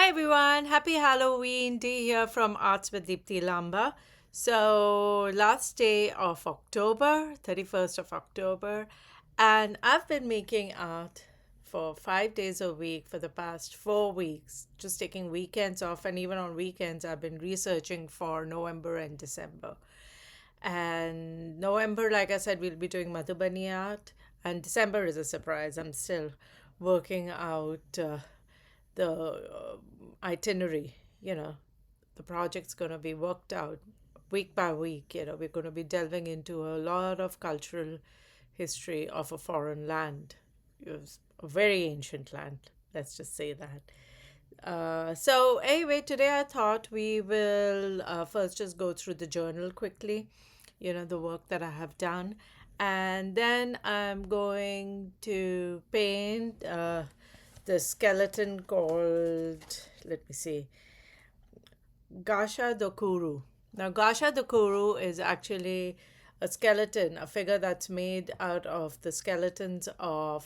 Hi everyone, happy Halloween. Dee here from Arts with Deepthi Lamba. So, last day of October, 31st of October, and I've been making art for 5 days a week for the past 4 weeks, just taking weekends off, and even on weekends, I've been researching for November and December. And November, like I said, we'll be doing Madhubani art, and December is a surprise. I'm still working out the itinerary. The project's going to be worked out week by week. We're going to be delving into a lot of cultural history of a foreign land. It was a very ancient land, let's just say that. So anyway, today I thought we will first just go through the journal quickly, the work that I have done. And then I'm going to paint the skeleton called, let me see, Gasha Dokuro. Now, Gasha Douro is actually a skeleton, a figure that's made out of the skeletons of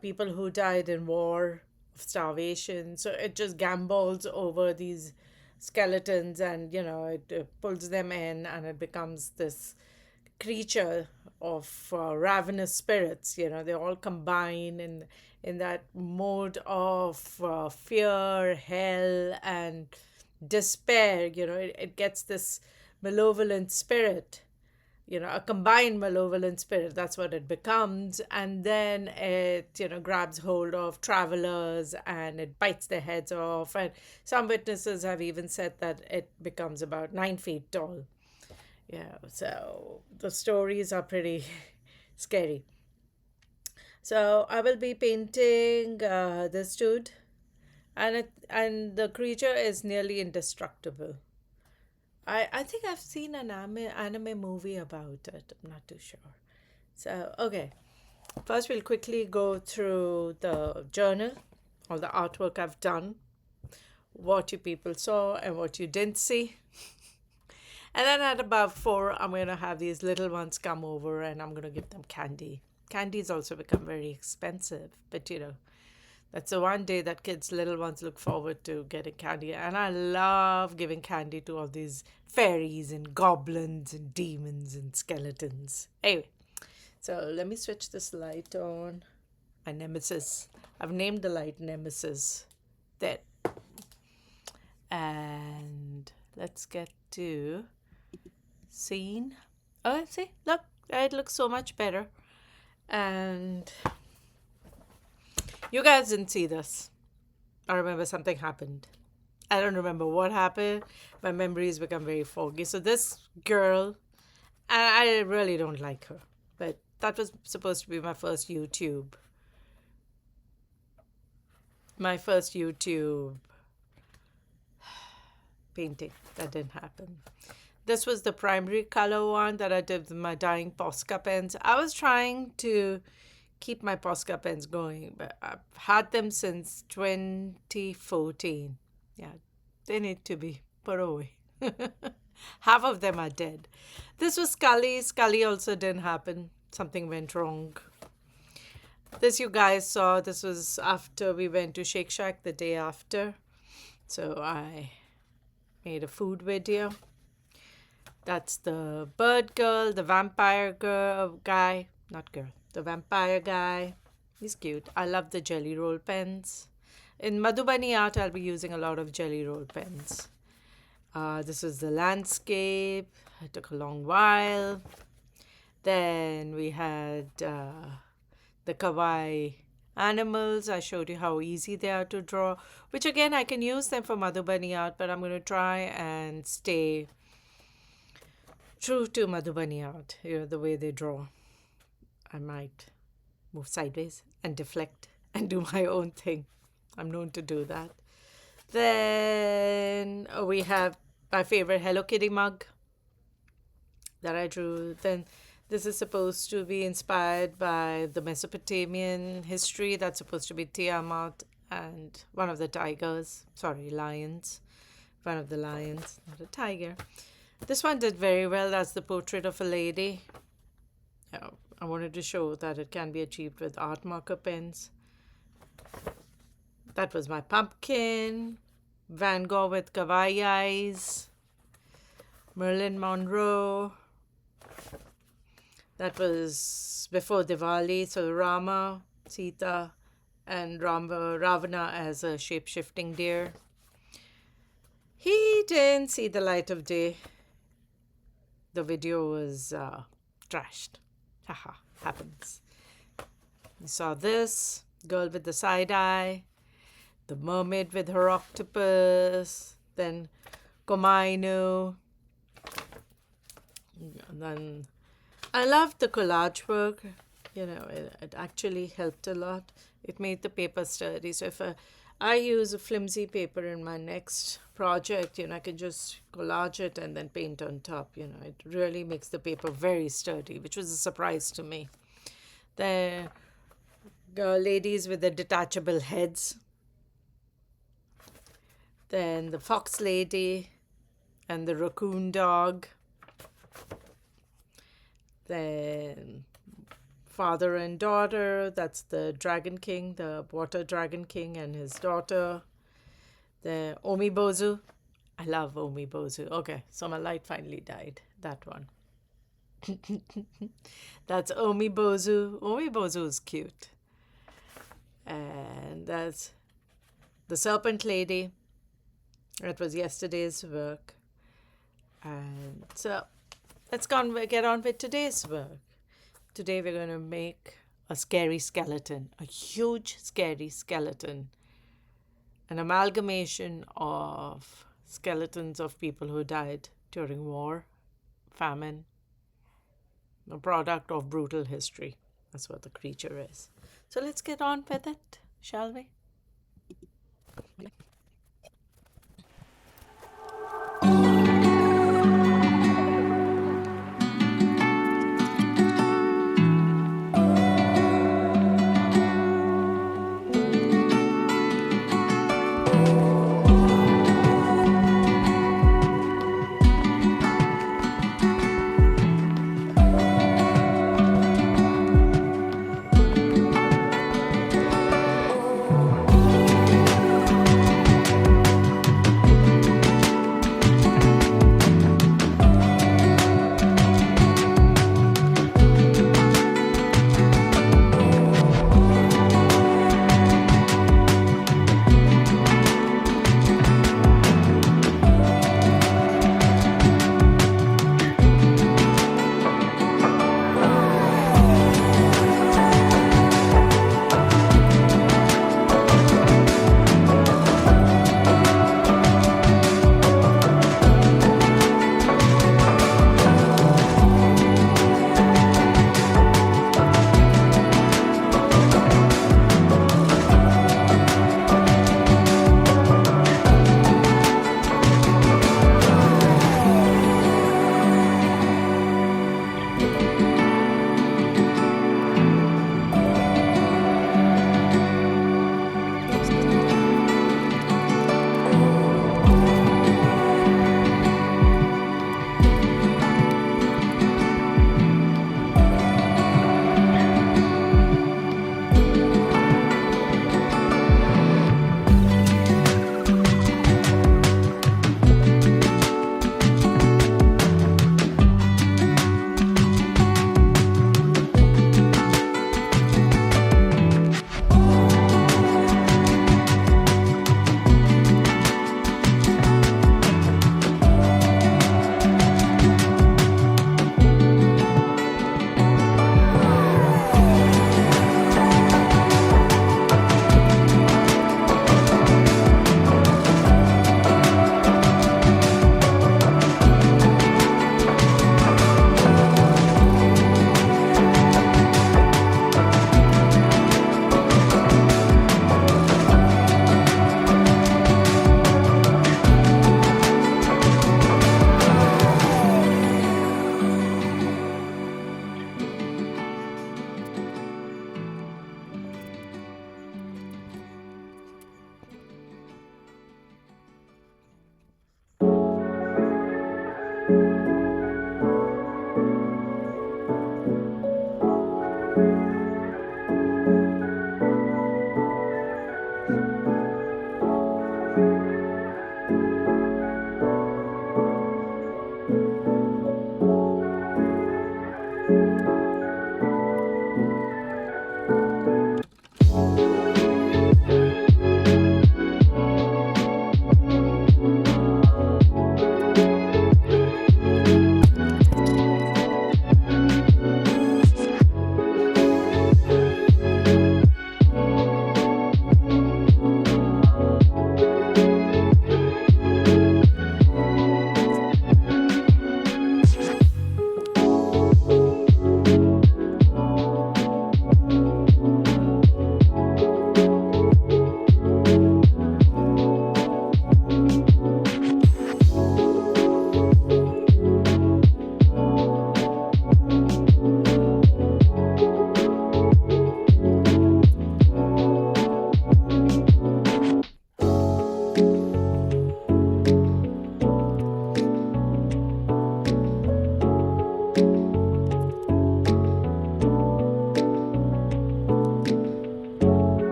people who died in war, of starvation. So it just gambols over these skeletons and, it pulls them in and it becomes this creature of ravenous spirits. They all combine in that mode of fear, hell, and despair. It gets this malevolent spirit, a combined malevolent spirit. That's what it becomes. And then it, grabs hold of travelers and it bites their heads off. And some witnesses have even said that it becomes about 9 feet tall. Yeah, so the stories are pretty scary. So I will be painting this dude, and the creature is nearly indestructible. I think I've seen an anime movie about it. I'm not too sure. So okay, first we'll quickly go through the journal, all the artwork I've done, what you people saw and what you didn't see. And then at about 4, I'm going to have these little ones come over and I'm going to give them candy. Candy's also become very expensive, but that's the one day that kids, little ones, look forward to getting candy. And I love giving candy to all these fairies and goblins and demons and skeletons. Anyway, so let me switch this light on. My nemesis. I've named the light Nemesis. There. And let's get to scene. Oh, see, look, it looks so much better. And you guys didn't see this. I remember something happened. I don't remember what happened. My memory has become very foggy. So this girl, and I really don't like her, but that was supposed to be my first YouTube. My first YouTube painting. That didn't happen. This was the primary color one that I did with my dyeing Posca pens. I was trying to keep my Posca pens going, but I've had them since 2014. Yeah, they need to be put away. Half of them are dead. This was Scully. Scully also didn't happen. Something went wrong. This you guys saw. This was after we went to Shake Shack the day after. So I made a food video. That's the bird girl, the vampire girl guy, not girl, the vampire guy. He's cute. I love the jelly roll pens. In Madhubani art, I'll be using a lot of jelly roll pens. This was the landscape. It took a long while. Then we had the kawai animals. I showed you how easy they are to draw, which again, I can use them for Madhubani art, but I'm going to try and stay true to Madhubani art, the way they draw. I might move sideways and deflect and do my own thing. I'm known to do that. Then we have my favorite Hello Kitty mug that I drew. Then this is supposed to be inspired by the Mesopotamian history. That's supposed to be Tiamat and one of the tigers. Sorry, lions. One of the lions, not a tiger. This one did very well. That's the portrait of a lady. I wanted to show that it can be achieved with art marker pens. That was my pumpkin. Van Gogh with kawaii eyes. Marilyn Monroe. That was before Diwali. So Rama, Sita, and Ravana as a shape-shifting deer. He didn't see the light of day. The video was trashed. Haha, happens. You saw this girl with the side eye, the mermaid with her octopus, then Komainu. And then I loved the collage work. It actually helped a lot. It made the paper sturdy. So if I use a flimsy paper in my next project, I can just collage it and then paint on top. It really makes the paper very sturdy, which was a surprise to me. The ladies with the detachable heads. Then the fox lady and the raccoon dog. Then father and daughter, that's the Dragon King, the Water Dragon King and his daughter. The Omibozu. I love Omibozu. Okay, so my light finally died. That one. That's Omibozu. Omibozu is cute. And that's the Serpent Lady. That was yesterday's work. And so let's get on with today's work. Today we're going to make a scary skeleton, a huge scary skeleton, an amalgamation of skeletons of people who died during war, famine, a product of brutal history. That's what the creature is. So let's get on with it, shall we?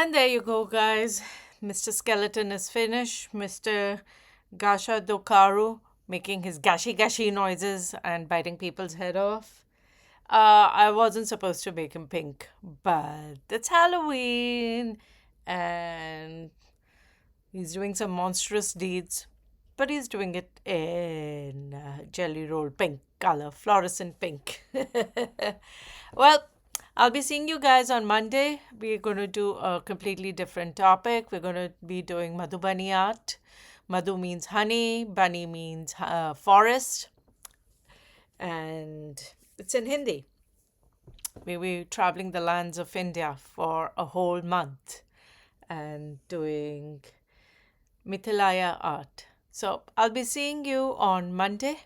And there you go, guys. Mr. Skeleton is finished. Mr. Gasha Douro making his gashi gashi noises and biting people's head off. I wasn't supposed to make him pink, but it's Halloween and he's doing some monstrous deeds, but he's doing it in jelly roll pink color, fluorescent pink. Well, I'll be seeing you guys on Monday. We're going to do a completely different topic. We're going to be doing Madhubani art. Madhu means honey, Bani means forest, and it's in Hindi. We'll be traveling the lands of India for a whole month and doing Mithalaya art. So I'll be seeing you on Monday.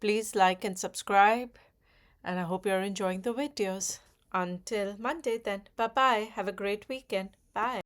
Please like and subscribe, and I hope you're enjoying the videos. Until Monday, then. Bye bye. Have a great weekend. Bye.